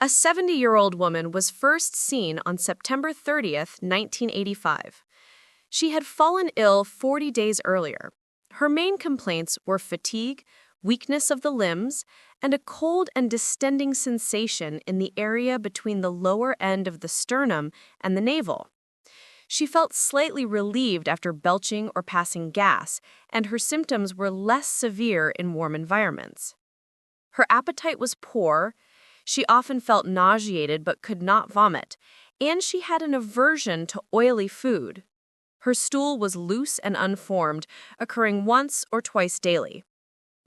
A 70-year-old woman was first seen on September 30th, 1985. She had fallen ill 40 days earlier. Her main complaints were fatigue, weakness of the limbs, and a cold and distending sensation in the area between the lower end of the sternum and the navel. She felt slightly relieved after belching or passing gas, and her symptoms were less severe in warm environments. Her appetite was poor, she often felt nauseated but could not vomit, and she had an aversion to oily food. Her stool was loose and unformed, occurring once or twice daily.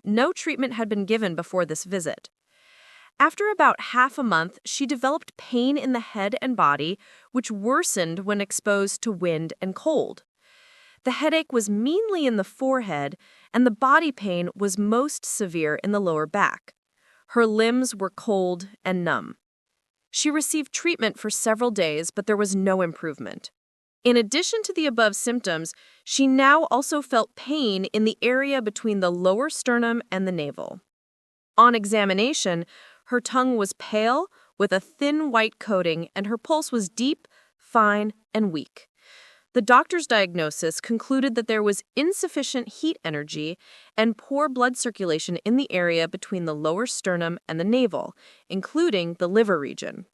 No treatment had been given before this visit. After about half a month, she developed pain in the head and body, which worsened when exposed to wind and cold. The headache was mainly in the forehead, and the body pain was most severe in the lower back. Her limbs were cold and numb. She received treatment for several days, but there was no improvement. In addition to the above symptoms, she now also felt pain in the area between the lower sternum and the navel. On examination, her tongue was pale with a thin white coating, and her pulse was deep, fine, and weak. The doctor's diagnosis concluded that there was insufficient heat energy and poor blood circulation in the area between the lower sternum and the navel, including the liver region.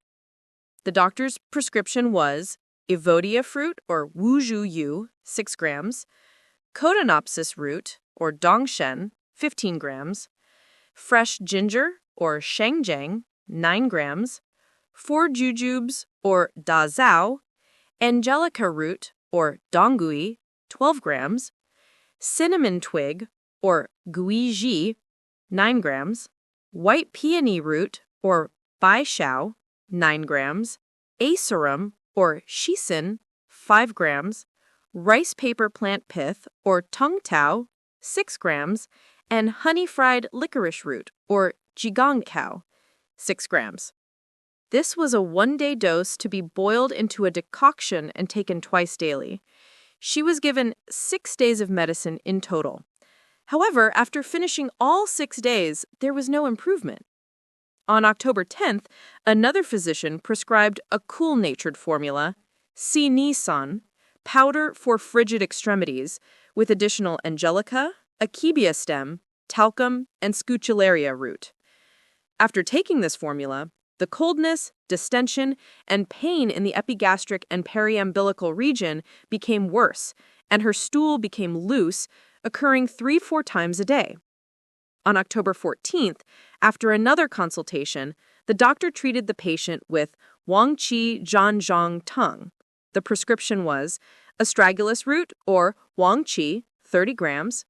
The doctor's prescription was Evodia fruit, or Wuzhu Yu, 6 grams, Cotinopsis root, or Dongshen, 15 grams, fresh ginger, or Shangjiang, 9 grams, 4 jujubes, or Da Zhao, angelica root, or Donggui, 12 grams, cinnamon twig, or Guiji, 9 grams, white peony root, or Bai Shao, 9 grams, acerum, or Shisin, 5 grams, rice paper plant pith, or Tung Tao, 6 grams, and honey-fried licorice root, or Jigong Cow, 6 grams. This was a one-day dose to be boiled into a decoction and taken twice daily. She was given 6 days of medicine in total. However, after finishing all 6 days, there was no improvement. On October 10th, another physician prescribed a cool-natured formula, Si-Ni-San, powder for frigid extremities, with additional angelica, akebia stem, talcum, and scutellaria root. After taking this formula, the coldness, distension, and pain in the epigastric and periumbilical region became worse, and her stool became loose, occurring 3-4 times a day. On October 14th, after another consultation, the doctor treated the patient with Huang Qi Zhang Tang. The prescription was astragalus root, or Huang Qi, 30 grams,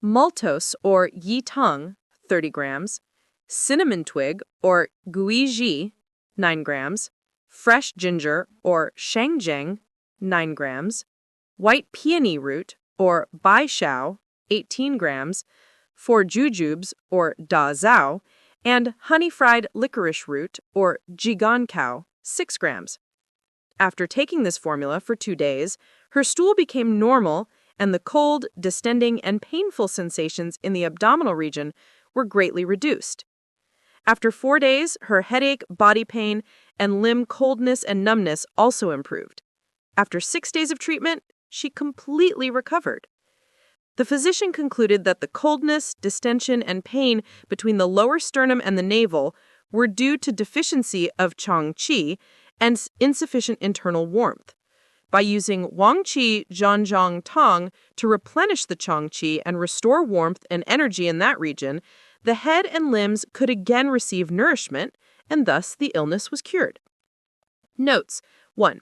maltose, or Yi Tang, 30 grams, cinnamon twig, or Guiji, 9 grams, fresh ginger, or Shangjiang, 9 grams, white peony root, or Bai Shao, 18 grams, 4 jujubes, or Da Zhao, and honey-fried licorice root, or Jigong Cow, 6 grams. After taking this formula for 2 days, her stool became normal, and the cold, distending, and painful sensations in the abdominal region were greatly reduced. After 4 days, her headache, body pain, and limb coldness and numbness also improved. After 6 days of treatment, she completely recovered. The physician concluded that the coldness, distension, and pain between the lower sternum and the navel were due to deficiency of Zhong Qi and insufficient internal warmth. By using Huang Qi Zhang Tang to replenish the Zhong Qi and restore warmth and energy in that region, the head and limbs could again receive nourishment, and thus the illness was cured. Notes: 1.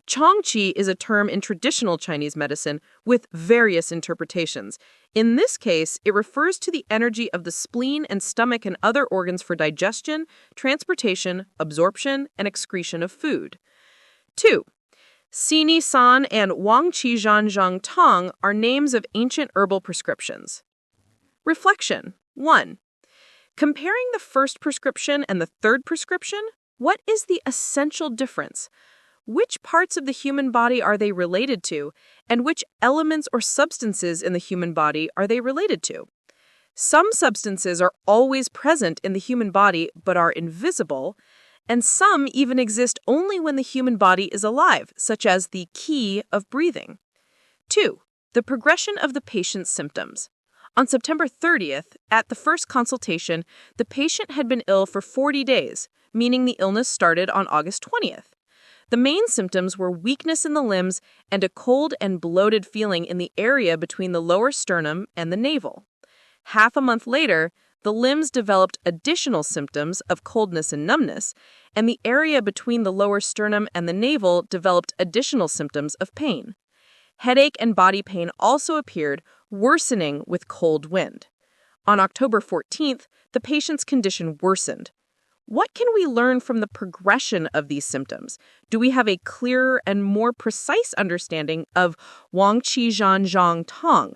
Zhong Qi is a term in traditional Chinese medicine with various interpretations. In this case, it refers to the energy of the spleen and stomach and other organs for digestion, transportation, absorption, and excretion of food. 2. Si-Ni-San and Huang Qi Zhang Tang are names of ancient herbal prescriptions. Reflection. 1. Comparing the first prescription and the third prescription, what is the essential difference? Which parts of the human body are they related to, and which elements or substances in the human body are they related to? Some substances are always present in the human body but are invisible, and some even exist only when the human body is alive, such as the qi of breathing. 2. The progression of the patient's symptoms. On September 30th, at the first consultation, the patient had been ill for 40 days, meaning the illness started on August 20th. The main symptoms were weakness in the limbs and a cold and bloated feeling in the area between the lower sternum and the navel. Half a month later, the limbs developed additional symptoms of coldness and numbness, and the area between the lower sternum and the navel developed additional symptoms of pain. Headache and body pain also appeared, worsening with cold wind. On October 14th, the patient's condition worsened. What can we learn from the progression of these symptoms? Do we have a clearer and more precise understanding of Huang Qi Zhan Zhong Tang?